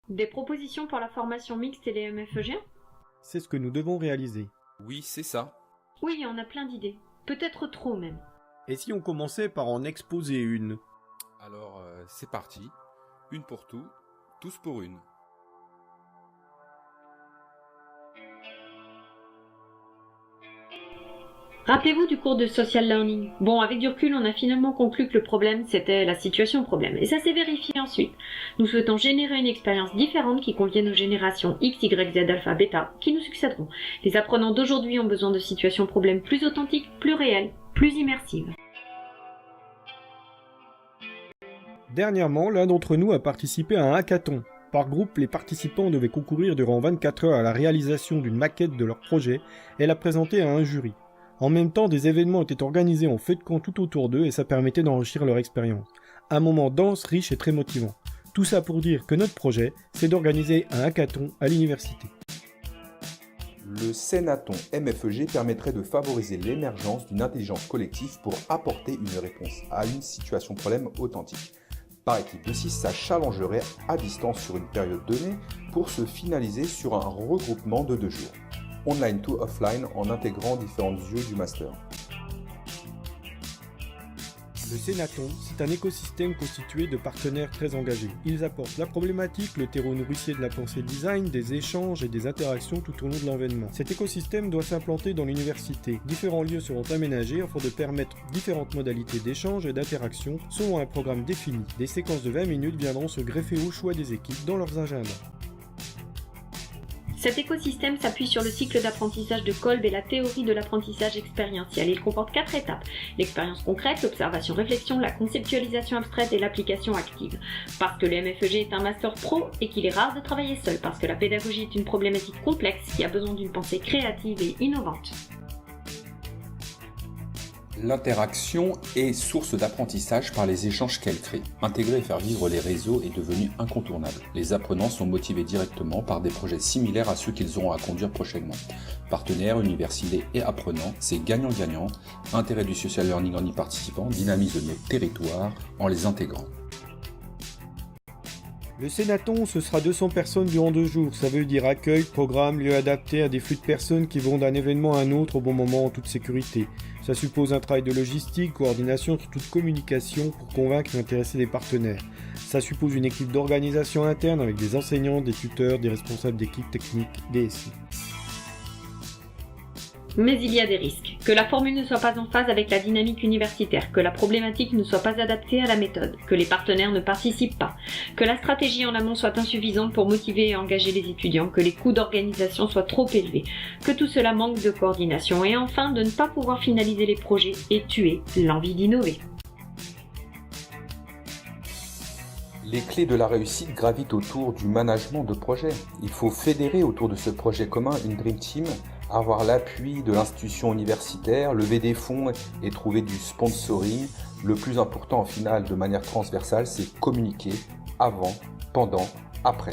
Des propositions pour la formation mixte et les MFEG? C'est ce que nous devons réaliser. Oui, c'est ça. Oui, on a plein d'idées. Peut-être trop même. Et si on commençait par en exposer une? Alors, c'est parti. Une pour tout, tous pour une. Rappelez-vous du cours de social learning. Bon, avec du recul, on a finalement conclu que le problème, c'était la situation problème. Et ça s'est vérifié ensuite. Nous souhaitons générer une expérience différente qui convienne aux générations X, Y, Z, alpha, bêta, qui nous succéderont. Les apprenants d'aujourd'hui ont besoin de situations problèmes plus authentiques, plus réelles, plus immersives. Dernièrement, l'un d'entre nous a participé à un hackathon. Par groupe, les participants devaient concourir durant 24 heures à la réalisation d'une maquette de leur projet et la présenter à un jury. En même temps, des événements étaient organisés en feu de camp tout autour d'eux et ça permettait d'enrichir leur expérience. Un moment dense, riche et très motivant. Tout ça pour dire que notre projet, c'est d'organiser un hackathon à l'université. Le Sénaton MFEG permettrait de favoriser l'émergence d'une intelligence collective pour apporter une réponse à une situation problème authentique. Par équipe de 6, ça challengerait à distance sur une période donnée pour se finaliser sur un regroupement de 2 jours. Online to offline en intégrant différents yeux du master. Le Sénaton, c'est un écosystème constitué de partenaires très engagés. Ils apportent la problématique, le terreau nourricier de la pensée design, des échanges et des interactions tout au long de l'envénement. Cet écosystème doit s'implanter dans l'université. Différents lieux seront aménagés afin de permettre différentes modalités d'échange et d'interaction selon un programme défini. Des séquences de 20 minutes viendront se greffer au choix des équipes dans leurs agendas. Cet écosystème s'appuie sur le cycle d'apprentissage de Kolb et la théorie de l'apprentissage expérientiel. Il comporte 4 étapes. L'expérience concrète, l'observation-réflexion, la conceptualisation abstraite et l'application active. Parce que le MFEG est un master pro et qu'il est rare de travailler seul. Parce que la pédagogie est une problématique complexe qui a besoin d'une pensée créative et innovante. L'interaction est source d'apprentissage par les échanges qu'elle crée. Intégrer et faire vivre les réseaux est devenu incontournable. Les apprenants sont motivés directement par des projets similaires à ceux qu'ils auront à conduire prochainement. Partenaires, universités et apprenants, c'est gagnant-gagnant. Intérêt du social learning en y participant dynamise nos territoires en les intégrant. Le Sénaton, ce sera 200 personnes durant 2 jours. Ça veut dire accueil, programme, lieu adapté à des flux de personnes qui vont d'un événement à un autre au bon moment en toute sécurité. Ça suppose un travail de logistique, coordination sur toute communication pour convaincre et intéresser les partenaires. Ça suppose une équipe d'organisation interne avec des enseignants, des tuteurs, des responsables d'équipe technique, des SI. Mais il y a des risques. Que la formule ne soit pas en phase avec la dynamique universitaire, que la problématique ne soit pas adaptée à la méthode, que les partenaires ne participent pas, que la stratégie en amont soit insuffisante pour motiver et engager les étudiants, que les coûts d'organisation soient trop élevés, que tout cela manque de coordination et enfin de ne pas pouvoir finaliser les projets et tuer l'envie d'innover. Les clés de la réussite gravitent autour du management de projet. Il faut fédérer autour de ce projet commun une Dream Team, avoir l'appui de l'institution universitaire, lever des fonds et trouver du sponsoring. Le plus important en final, de manière transversale, c'est communiquer avant, pendant, après.